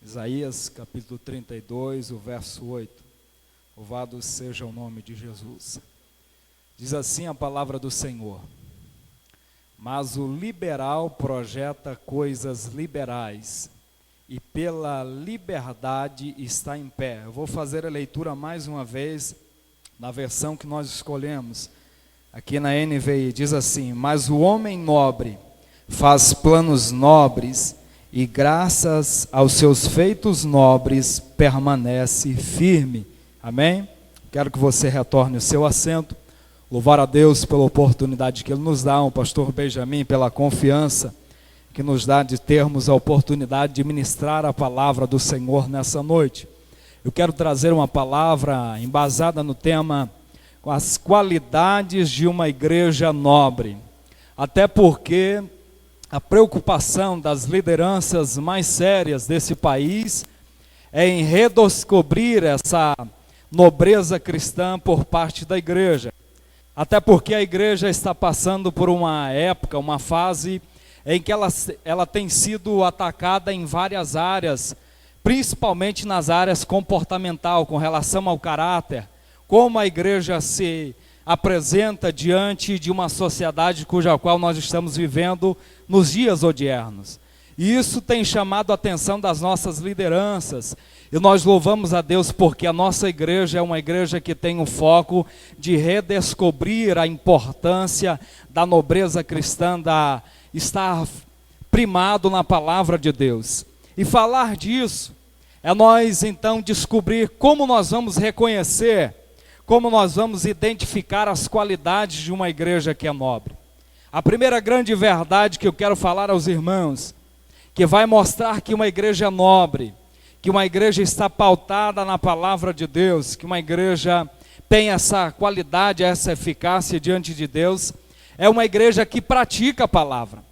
Isaías capítulo 32, o verso 8. Louvado seja o nome de Jesus. Diz assim a palavra do Senhor: mas o liberal projeta coisas liberais, e pela liberdade está em pé. Eu vou fazer a leitura mais uma vez, na versão que nós escolhemos, aqui na NVI, diz assim: mas o homem nobre faz planos nobres, e graças aos seus feitos nobres permanece firme. Amém? Quero que você retorne o seu assento. Louvar a Deus pela oportunidade que Ele nos dá, o pastor Benjamin, pela confiança que nos dá de termos a oportunidade de ministrar a palavra do Senhor nessa noite. Eu quero trazer uma palavra embasada no tema as qualidades de uma igreja nobre. Até porque a preocupação das lideranças mais sérias desse país é em redescobrir essa nobreza cristã por parte da igreja. Até porque a igreja está passando por uma época, uma fase em que ela tem sido atacada em várias áreas, principalmente nas áreas comportamental, com relação ao caráter, como a igreja se apresenta diante de uma sociedade cuja qual nós estamos vivendo nos dias odiernos. E isso tem chamado a atenção das nossas lideranças, e nós louvamos a Deus porque a nossa igreja é uma igreja que tem o foco de redescobrir a importância da nobreza cristã, da estar primado na palavra de Deus. E falar disso é nós então descobrir como nós vamos reconhecer, como nós vamos identificar as qualidades de uma igreja que é nobre. A primeira grande verdade que eu quero falar aos irmãos, que vai mostrar que uma igreja é nobre, que uma igreja está pautada na palavra de Deus, que uma igreja tem essa qualidade, essa eficácia diante de Deus, é uma igreja que pratica a palavra.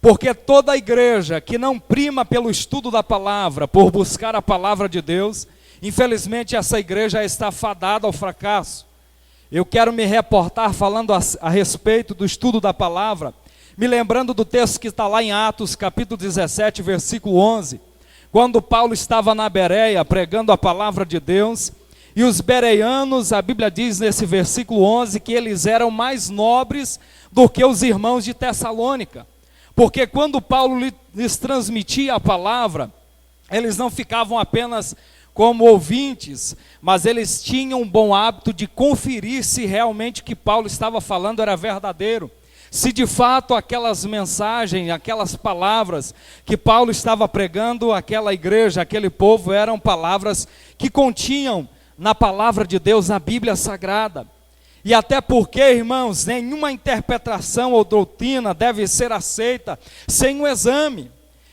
Porque toda igreja que não prima pelo estudo da palavra, por buscar a palavra de Deus, infelizmente essa igreja está fadada ao fracasso. Eu quero me reportar falando a respeito do estudo da palavra, me lembrando do texto que está lá em Atos, capítulo 17, versículo 11, quando Paulo estava na Bereia pregando a palavra de Deus, e os bereanos, a Bíblia diz nesse versículo 11, que eles eram mais nobres do que os irmãos de Tessalônica, porque quando Paulo lhes transmitia a palavra, eles não ficavam apenas como ouvintes, mas eles tinham um bom hábito de conferir se realmente o que Paulo estava falando era verdadeiro, se de fato aquelas mensagens, aquelas palavras que Paulo estava pregando àquela igreja, aquele povo, eram palavras que continham na palavra de Deus, na Bíblia Sagrada. E até porque, irmãos, nenhuma interpretação ou doutrina deve ser aceita sem um exame.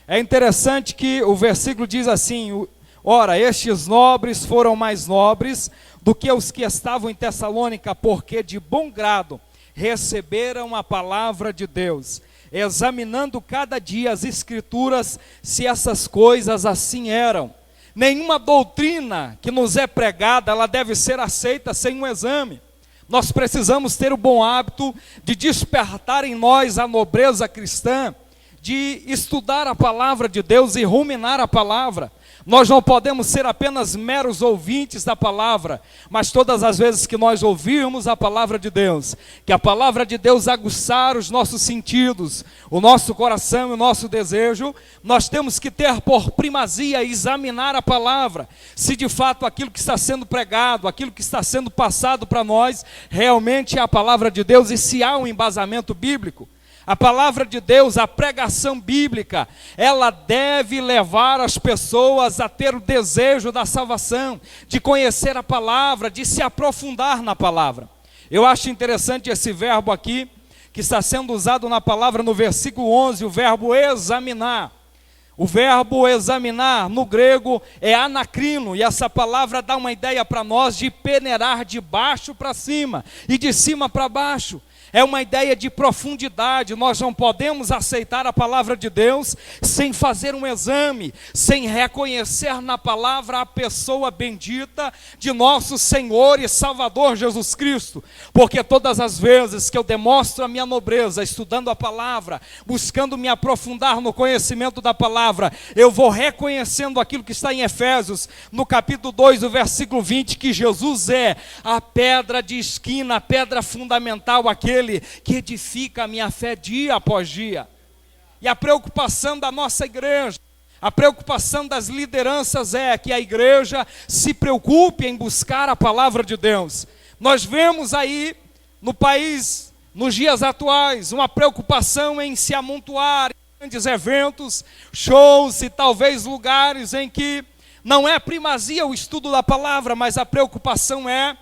É interessante que o versículo diz assim: ora, estes nobres foram mais nobres do que os que estavam em Tessalônica, porque de bom grado receberam a palavra de Deus, examinando cada dia as escrituras, se essas coisas assim eram. Nenhuma doutrina que nos é pregada, ela deve ser aceita sem um exame. Nós precisamos ter o bom hábito de despertar em nós a nobreza cristã, de estudar a palavra de Deus e ruminar a palavra. Nós não podemos ser apenas meros ouvintes da palavra, mas todas as vezes que nós ouvirmos a palavra de Deus, que a palavra de Deus aguçar os nossos sentidos, o nosso coração e o nosso desejo, nós temos que ter por primazia examinar a palavra, se de fato aquilo que está sendo pregado, aquilo que está sendo passado para nós, realmente é a palavra de Deus e se há um embasamento bíblico. A palavra de Deus, a pregação bíblica, ela deve levar as pessoas a ter o desejo da salvação, de conhecer a palavra, de se aprofundar na palavra. Eu acho interessante esse verbo aqui, que está sendo usado na palavra no versículo 11, o verbo examinar. O verbo examinar no grego é anacrino, e essa palavra dá uma ideia para nós de peneirar de baixo para cima e de cima para baixo. é uma ideia de profundidade. Nós não podemos aceitar a palavra de Deus sem fazer um exame, sem reconhecer na palavra a pessoa bendita de nosso Senhor e Salvador Jesus Cristo, porque todas as vezes que eu demonstro a minha nobreza, estudando a palavra, buscando me aprofundar no conhecimento da palavra, eu vou reconhecendo aquilo que está em Efésios, no capítulo 2, o versículo 20, que Jesus é a pedra de esquina, a pedra fundamental, aquele que edifica a minha fé dia após dia. E a preocupação da nossa igreja, a preocupação das lideranças é que a igreja se preocupe em buscar a palavra de Deus. Nós vemos aí no país, nos dias atuais, uma preocupação em se amontoar em grandes eventos, shows e talvez lugares em que não é primazia o estudo da palavra, mas a preocupação é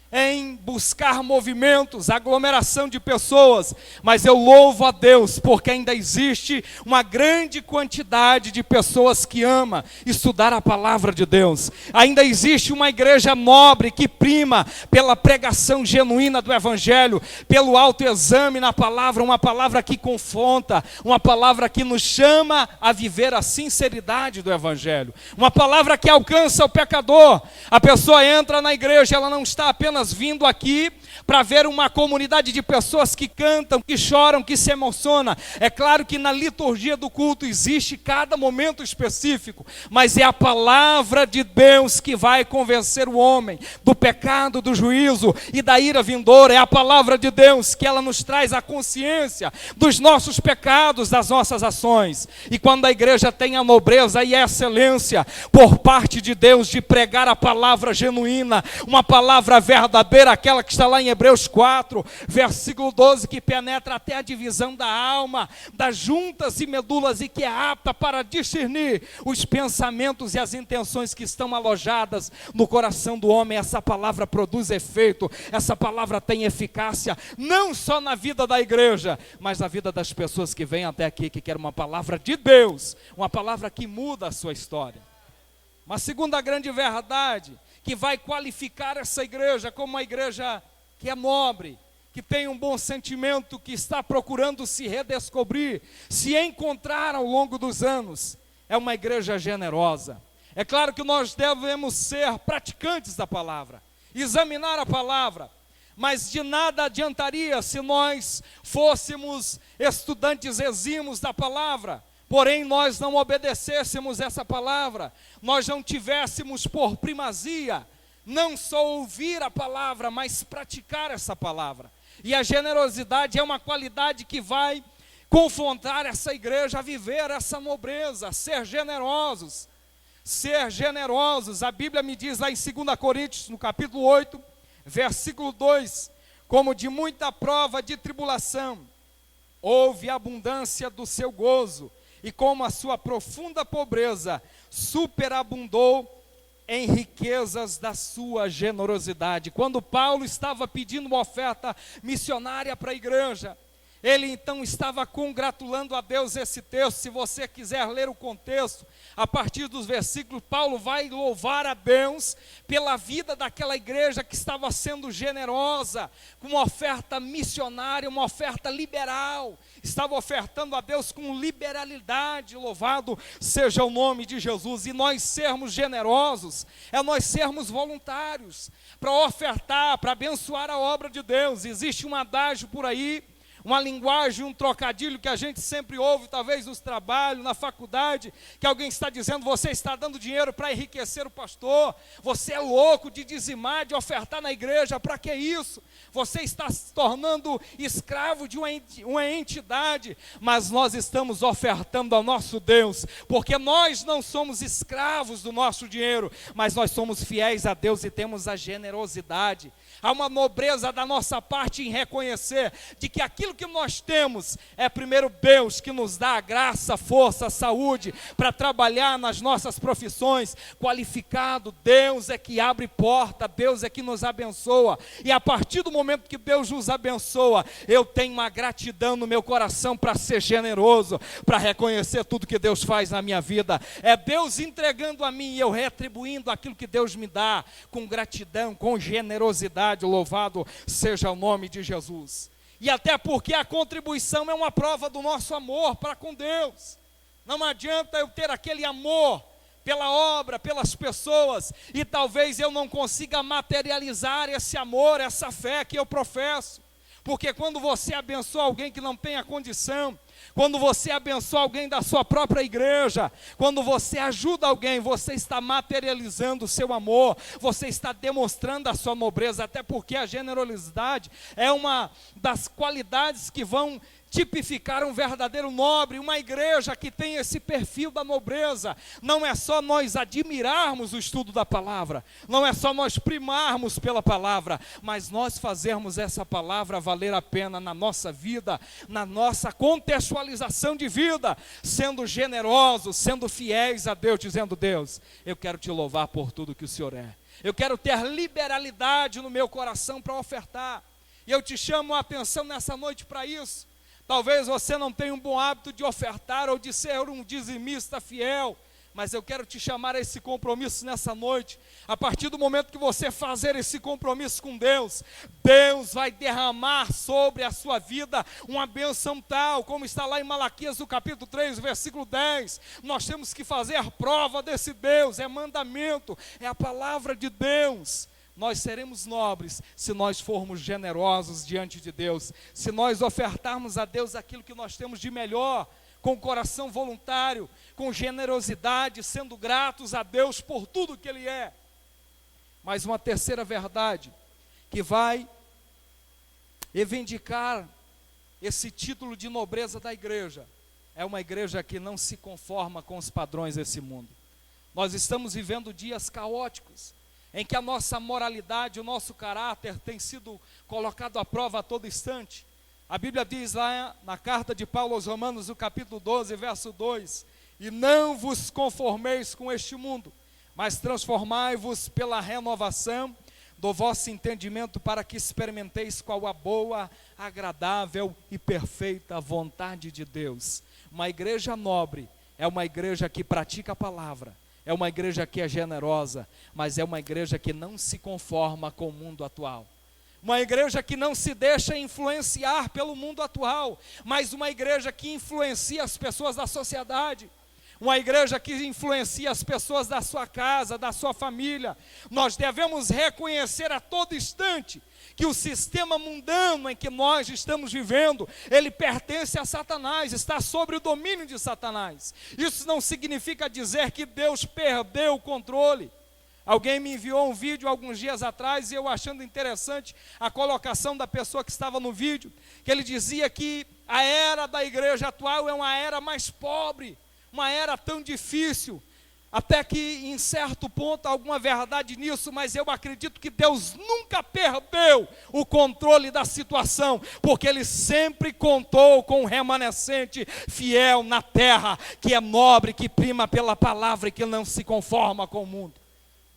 em buscar movimentos, aglomeração de pessoas. Mas eu louvo a Deus, porque ainda existe uma grande quantidade de pessoas que ama estudar a palavra de Deus. Ainda existe uma igreja nobre que prima pela pregação genuína do Evangelho, pelo autoexame na palavra, uma palavra que confronta, uma palavra que nos chama a viver a sinceridade do Evangelho, uma palavra que alcança o pecador. A pessoa entra na igreja, ela não está apenas vindo aqui para ver uma comunidade de pessoas que cantam, que choram, que se emocionam. É claro que na liturgia do culto existe cada momento específico, mas é a palavra de Deus que vai convencer o homem do pecado, do juízo e da ira vindoura. É a palavra de Deus que ela nos traz a consciência dos nossos pecados, das nossas ações. E quando a igreja tem a nobreza e a excelência por parte de Deus de pregar a palavra genuína, uma palavra verdadeira, aquela que está lá em Hebreus 4, versículo 12, que penetra até a divisão da alma, das juntas e medulas, e que é apta para discernir os pensamentos e as intenções que estão alojadas no coração do homem. Essa palavra produz efeito, essa palavra tem eficácia, não só na vida da igreja, mas na vida das pessoas que vêm até aqui, que querem uma palavra de Deus, uma palavra que muda a sua história. Uma segunda grande verdade que vai qualificar essa igreja como uma igreja que é nobre, que tem um bom sentimento, que está procurando se redescobrir, se encontrar ao longo dos anos, é uma igreja generosa. É claro que nós devemos ser praticantes da palavra, examinar a palavra, mas de nada adiantaria se nós fôssemos estudantes exímios da palavra, porém nós não obedecêssemos essa palavra, nós não tivéssemos por primazia não só ouvir a palavra, mas praticar essa palavra. E a generosidade é uma qualidade que vai confrontar essa igreja a viver essa nobreza, ser generosos. Ser generosos, a Bíblia me diz lá em 2 Coríntios, no capítulo 8, versículo 2, como de muita prova de tribulação, houve abundância do seu gozo, e como a sua profunda pobreza superabundou em riquezas da sua generosidade. Quando Paulo estava pedindo uma oferta missionária para a igreja, ele então estava congratulando a Deus. Esse texto, se você quiser ler o contexto, a partir dos versículos, Paulo vai louvar a Deus pela vida daquela igreja que estava sendo generosa, com uma oferta missionária, uma oferta liberal, estava ofertando a Deus com liberalidade. Louvado seja o nome de Jesus. E nós sermos generosos, é nós sermos voluntários, para ofertar, para abençoar a obra de Deus. Existe um adágio por aí, uma linguagem, um trocadilho que a gente sempre ouve, talvez nos trabalhos, na faculdade, que alguém está dizendo: você está dando dinheiro para enriquecer o pastor, você é louco de dizimar, de ofertar na igreja, para que isso? Você está se tornando escravo de uma entidade. Mas nós estamos ofertando ao nosso Deus, porque nós não somos escravos do nosso dinheiro, mas nós somos fiéis a Deus e temos a generosidade. Há uma nobreza da nossa parte em reconhecer de que aquilo que nós temos é primeiro Deus que nos dá a graça, a força, a saúde para trabalhar nas nossas profissões. Qualificado, Deus é que abre porta, Deus é que nos abençoa. E a partir do momento que Deus nos abençoa, eu tenho uma gratidão no meu coração para ser generoso, para reconhecer tudo que Deus faz na minha vida. É Deus entregando a mim e eu retribuindo aquilo que Deus me dá com gratidão, com generosidade. Louvado seja o nome de Jesus. E até porque a contribuição é uma prova do nosso amor para com Deus. Não adianta eu ter aquele amor pela obra, pelas pessoas, e talvez eu não consiga materializar esse amor, essa fé que eu professo. Porque quando você abençoa alguém que não tem a condição, quando você abençoa alguém da sua própria igreja, quando você ajuda alguém, você está materializando o seu amor, você está demonstrando a sua nobreza, até porque a generosidade é uma das qualidades que vão tipificar um verdadeiro nobre, uma igreja que tem esse perfil da nobreza. Não é só nós admirarmos o estudo da palavra, não é só nós primarmos pela palavra, mas nós fazermos essa palavra valer a pena na nossa vida, na nossa contextualização de vida, sendo generosos, sendo fiéis a Deus, dizendo: Deus, eu quero te louvar por tudo que o Senhor é, eu quero ter liberalidade no meu coração para ofertar, e eu te chamo a atenção nessa noite para isso. Talvez você não tenha um bom hábito de ofertar ou de ser um dizimista fiel, mas eu quero te chamar a esse compromisso nessa noite. A partir do momento que você fazer esse compromisso com Deus, Deus vai derramar sobre a sua vida uma bênção tal, como está lá em Malaquias, no capítulo 3, versículo 10. Nós temos que fazer prova desse Deus, é mandamento, é a palavra de Deus. Nós seremos nobres se nós formos generosos diante de Deus, se nós ofertarmos a Deus aquilo que nós temos de melhor, com coração voluntário, com generosidade, sendo gratos a Deus por tudo que Ele é. Mas uma terceira verdade, que vai reivindicar esse título de nobreza da igreja, é uma igreja que não se conforma com os padrões desse mundo. Nós estamos vivendo dias caóticos, em que a nossa moralidade, o nosso caráter tem sido colocado à prova a todo instante. A Bíblia diz lá na carta de Paulo aos Romanos, no capítulo 12, verso 2: e não vos conformeis com este mundo, mas transformai-vos pela renovação do vosso entendimento, para que experimenteis qual a boa, agradável e perfeita vontade de Deus. Uma igreja nobre é uma igreja que pratica a palavra, é uma igreja que é generosa, mas é uma igreja que não se conforma com o mundo atual. Uma igreja que não se deixa influenciar pelo mundo atual, mas uma igreja que influencia as pessoas da sociedade. Uma igreja que influencia as pessoas da sua casa, da sua família. Nós devemos reconhecer a todo instante que o sistema mundano em que nós estamos vivendo, ele pertence a Satanás, está sob o domínio de Satanás. Isso não significa dizer que Deus perdeu o controle. Alguém me enviou um vídeo alguns dias atrás, e eu achando interessante a colocação da pessoa que estava no vídeo, que ele dizia que a era da igreja atual é uma era mais pobre, uma era tão difícil, até que em certo ponto há alguma verdade nisso, mas eu acredito que Deus nunca perdeu o controle da situação, porque Ele sempre contou com um remanescente fiel na terra, que é nobre, que prima pela palavra e que não se conforma com o mundo.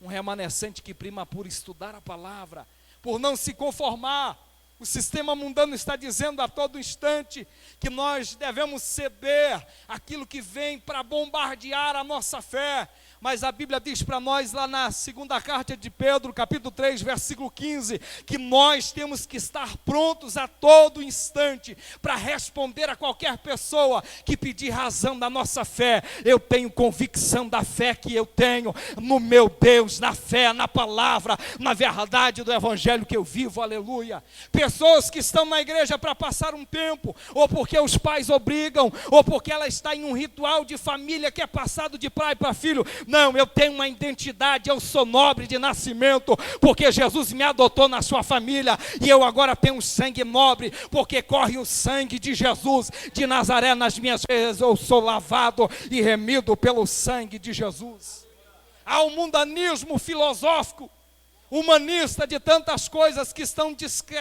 Um remanescente que prima por estudar a palavra, por não se conformar. O sistema mundano está dizendo a todo instante que nós devemos ceder aquilo que vem para bombardear a nossa fé. Mas a Bíblia diz para nós lá na segunda carta de Pedro, capítulo 3, versículo 15, que nós temos que estar prontos a todo instante para responder a qualquer pessoa que pedir razão da nossa fé. Eu tenho convicção da fé que eu tenho no meu Deus, na fé, na palavra, na verdade do evangelho que eu vivo, aleluia. Pessoas que estão na igreja para passar um tempo, ou porque os pais obrigam, ou porque ela está em um ritual de família que é passado de pai para filho. Não, eu tenho uma identidade, eu sou nobre de nascimento, porque Jesus me adotou na sua família, e eu agora tenho um sangue nobre, porque corre o sangue de Jesus de Nazaré nas minhas veias, eu sou lavado e remido pelo sangue de Jesus. Há um mundanismo filosófico, humanista, de tantas coisas que estão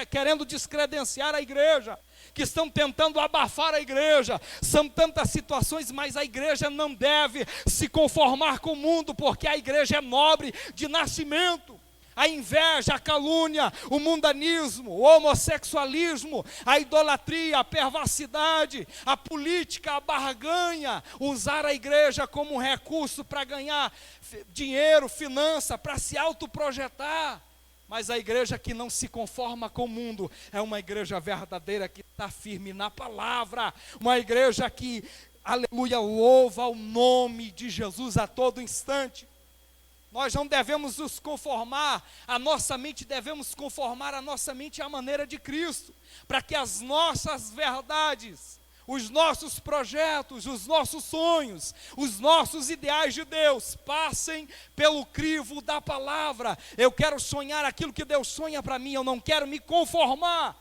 querendo descredenciar a igreja, que estão tentando abafar a igreja. São tantas situações, mas a igreja não deve se conformar com o mundo, porque a igreja é nobre de nascimento. A inveja, a calúnia, o mundanismo, o homossexualismo, a idolatria, a perversidade, a política, a barganha, usar a igreja como um recurso para ganhar dinheiro, finança, para se autoprojetar. Mas a igreja que não se conforma com o mundo é uma igreja verdadeira que está firme na palavra, uma igreja que, aleluia, louva o nome de Jesus a todo instante. Nós não devemos nos conformar, devemos conformar a nossa mente à maneira de Cristo, para que as nossas verdades, os nossos projetos, os nossos sonhos, os nossos ideais de Deus passem pelo crivo da palavra. Eu quero sonhar aquilo que Deus sonha para mim, eu não quero me conformar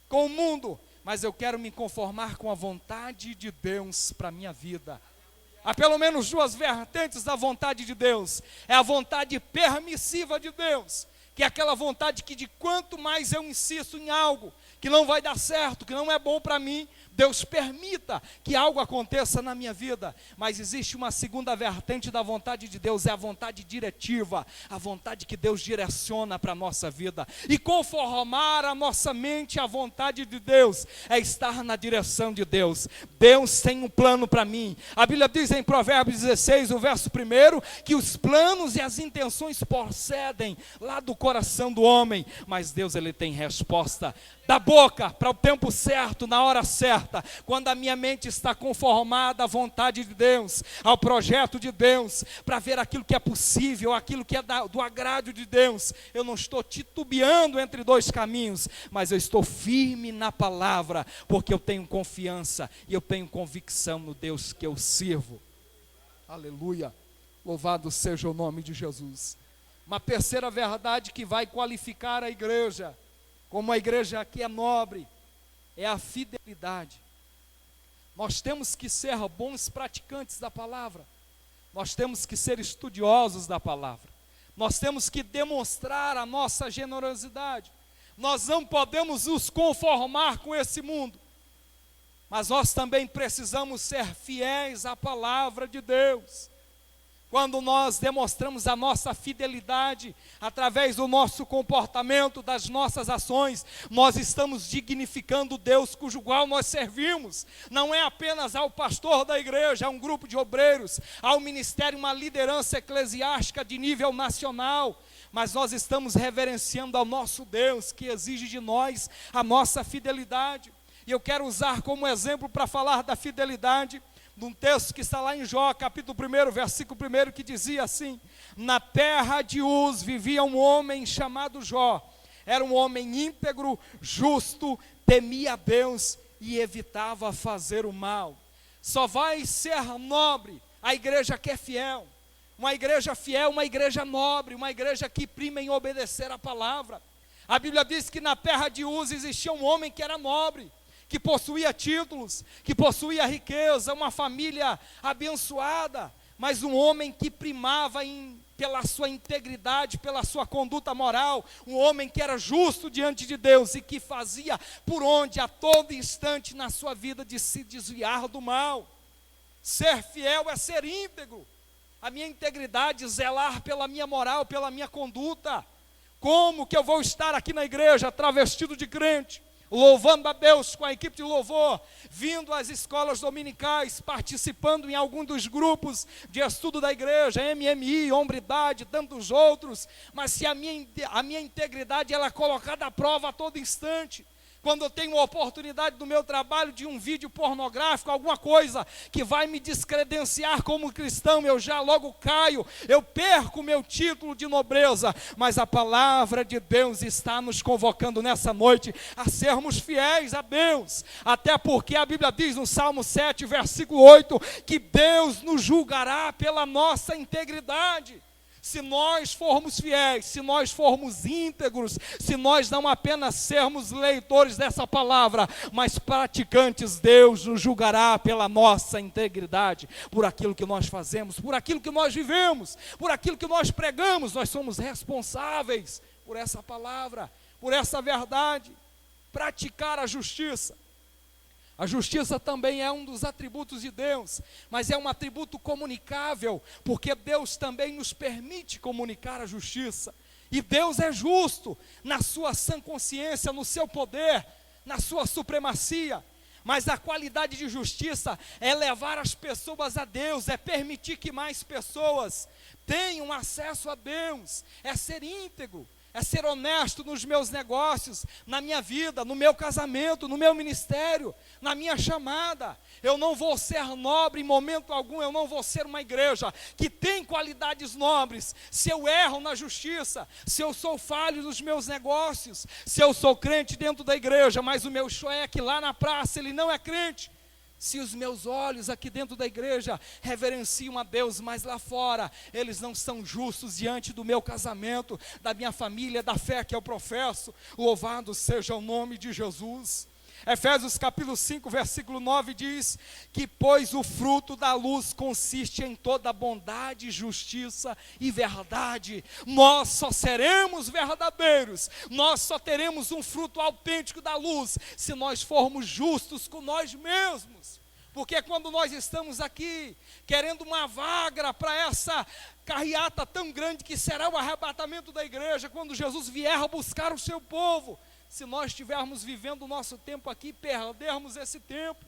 com o mundo, mas eu quero me conformar com a vontade de Deus para a minha vida. Há pelo menos duas vertentes da vontade de Deus. É a vontade permissiva de Deus, que é aquela vontade que de quanto mais eu insisto em algo que não vai dar certo, que não é bom para mim, Deus permita que algo aconteça na minha vida. Mas existe uma segunda vertente da vontade de Deus, é a vontade diretiva, a vontade que Deus direciona para a nossa vida. E conformar a nossa mente à vontade de Deus é estar na direção de Deus. Deus tem um plano para mim. A Bíblia diz em Provérbios 16, o verso 1, que os planos e as intenções procedem lá do coração do homem, mas Deus, ele tem resposta da boca para o tempo certo, na hora certa, quando a minha mente está conformada à vontade de Deus, ao projeto de Deus, para ver aquilo que é possível, aquilo que é do agrado de Deus. Eu não estou titubeando entre dois caminhos, mas eu estou firme na palavra, porque eu tenho confiança e eu tenho convicção no Deus que eu sirvo. Aleluia, louvado seja o nome de Jesus. Uma terceira verdade que vai qualificar a igreja como a igreja que é nobre, é a fidelidade. Nós temos que ser bons praticantes da palavra, nós temos que ser estudiosos da palavra, nós temos que demonstrar a nossa generosidade. Nós não podemos nos conformar com esse mundo, mas nós também precisamos ser fiéis à palavra de Deus. Quando nós demonstramos a nossa fidelidade, através do nosso comportamento, das nossas ações, nós estamos dignificando o Deus cujo qual nós servimos. Não é apenas ao pastor da igreja, a um grupo de obreiros, ao ministério, uma liderança eclesiástica de nível nacional, mas nós estamos reverenciando ao nosso Deus, que exige de nós a nossa fidelidade. E eu quero usar como exemplo para falar da fidelidade, num texto que está lá em Jó, capítulo 1, versículo 1, que dizia assim: na terra de Uz vivia um homem chamado Jó. Era um homem íntegro, justo, temia a Deus e evitava fazer o mal. Só vai ser nobre a igreja que é fiel. Uma igreja fiel, uma igreja nobre, uma igreja que prima em obedecer a palavra. A Bíblia diz que na terra de Uz existia um homem que era nobre, que possuía títulos, que possuía riqueza, uma família abençoada, mas um homem que primava pela sua integridade, pela sua conduta moral, um homem que era justo diante de Deus e que fazia por onde a todo instante na sua vida de se desviar do mal. Ser fiel é ser íntegro, a minha integridade, zelar pela minha moral, pela minha conduta. Como que eu vou estar aqui na igreja travestido de crente, louvando a Deus com a equipe de louvor, vindo às escolas dominicais, participando em algum dos grupos de estudo da igreja, MMI, Hombridade, tantos outros, mas se a minha integridade ela é colocada à prova a todo instante, quando eu tenho a oportunidade do meu trabalho de um vídeo pornográfico, alguma coisa que vai me descredenciar como cristão, eu já logo caio, eu perco o meu título de nobreza. Mas a palavra de Deus está nos convocando nessa noite a sermos fiéis a Deus, até porque a Bíblia diz no Salmo 7, versículo 8, que Deus nos julgará pela nossa integridade. Se nós formos fiéis, se nós formos íntegros, se nós não apenas sermos leitores dessa palavra, mas praticantes, Deus nos julgará pela nossa integridade, por aquilo que nós fazemos, por aquilo que nós vivemos, por aquilo que nós pregamos. Nós somos responsáveis por essa palavra, por essa verdade. Praticar a justiça. A justiça também é um dos atributos de Deus, mas é um atributo comunicável, porque Deus também nos permite comunicar a justiça. E Deus é justo na sua sã consciência, no seu poder, na sua supremacia. Mas a qualidade de justiça é levar as pessoas a Deus, é permitir que mais pessoas tenham acesso a Deus, é ser íntegro. é ser honesto nos meus negócios, na minha vida, no meu casamento, no meu ministério, na minha chamada. Eu não vou ser nobre em momento algum, eu não vou ser uma igreja que tem qualidades nobres, se eu erro na justiça, se eu sou falho nos meus negócios, se eu sou crente dentro da igreja, mas o meu choeque lá na praça, ele não é crente. Se os meus olhos aqui dentro da igreja reverenciam a Deus, mas lá fora eles não são justos diante do meu casamento, da minha família, da fé que eu professo, louvado seja o nome de Jesus. Efésios capítulo 5, versículo 9 diz que pois o fruto da luz consiste em toda bondade, justiça e verdade. Nós só seremos verdadeiros, nós só teremos um fruto autêntico da luz se nós formos justos com nós mesmos. Porque quando nós estamos aqui querendo uma vaga para essa carreata tão grande que será o arrebatamento da igreja, quando Jesus vier a buscar o seu povo, se nós estivermos vivendo o nosso tempo aqui, perdermos esse tempo.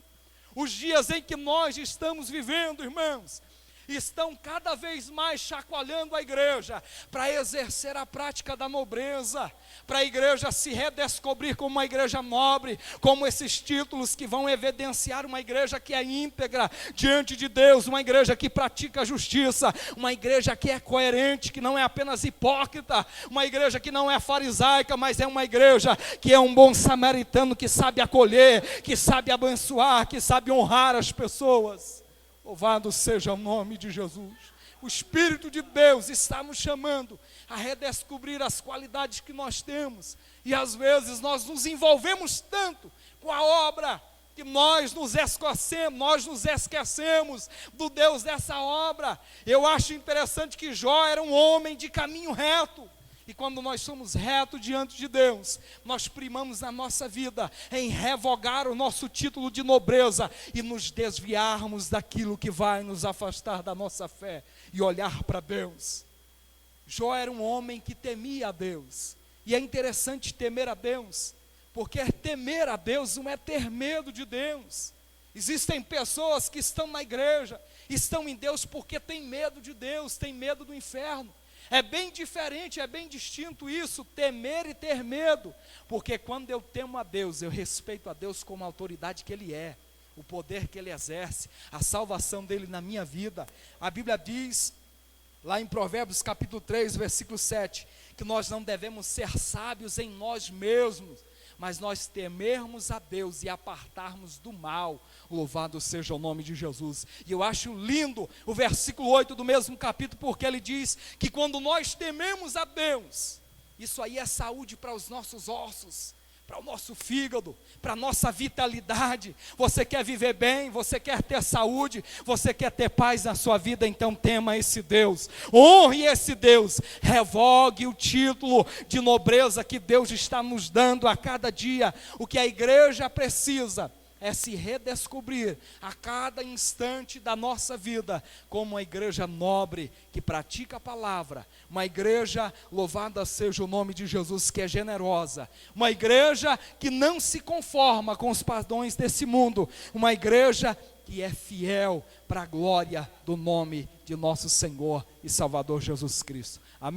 Os dias em que nós estamos vivendo, irmãos, estão cada vez mais chacoalhando a igreja para exercer a prática da nobreza, para a igreja se redescobrir como uma igreja nobre, como esses títulos que vão evidenciar uma igreja que é íntegra diante de Deus, uma igreja que pratica a justiça, uma igreja que é coerente, que não é apenas hipócrita, uma igreja que não é farisaica, mas é uma igreja que é um bom samaritano, que sabe acolher, que sabe abençoar, que sabe honrar as pessoas. Louvado seja o nome de Jesus. O Espírito de Deus está nos chamando a redescobrir as qualidades que nós temos. E às vezes nós nos envolvemos tanto com a obra que nós nos esquecemos do Deus dessa obra. Eu acho interessante que Jó era um homem de caminho reto. E quando nós somos retos diante de Deus, nós primamos na nossa vida em revogar o nosso título de nobreza e nos desviarmos daquilo que vai nos afastar da nossa fé e olhar para Deus. Jó era um homem que temia a Deus. E é interessante temer a Deus, porque temer a Deus não é ter medo de Deus. Existem pessoas que estão na igreja, estão em Deus porque têm medo de Deus, têm medo do inferno. É bem diferente, é bem distinto isso, temer e ter medo, porque quando eu temo a Deus, eu respeito a Deus como a autoridade que Ele é, o poder que Ele exerce, a salvação dEle na minha vida. A Bíblia diz, lá em Provérbios capítulo 3, versículo 7, que nós não devemos ser sábios em nós mesmos, mas nós temermos a Deus e apartarmos do mal. Louvado seja o nome de Jesus. E eu acho lindo o versículo 8 do mesmo capítulo, porque ele diz que quando nós tememos a Deus, isso aí é saúde para os nossos ossos, para o nosso fígado, para a nossa vitalidade. Você quer viver bem, você quer ter saúde, você quer ter paz na sua vida, então tema esse Deus, honre esse Deus, revogue o título de nobreza que Deus está nos dando a cada dia. O que a igreja precisa é se redescobrir a cada instante da nossa vida como uma igreja nobre, que pratica a palavra, uma igreja, louvada seja o nome de Jesus, que é generosa, uma igreja que não se conforma com os padrões desse mundo, uma igreja que é fiel para a glória do nome de nosso Senhor e Salvador Jesus Cristo. Amém.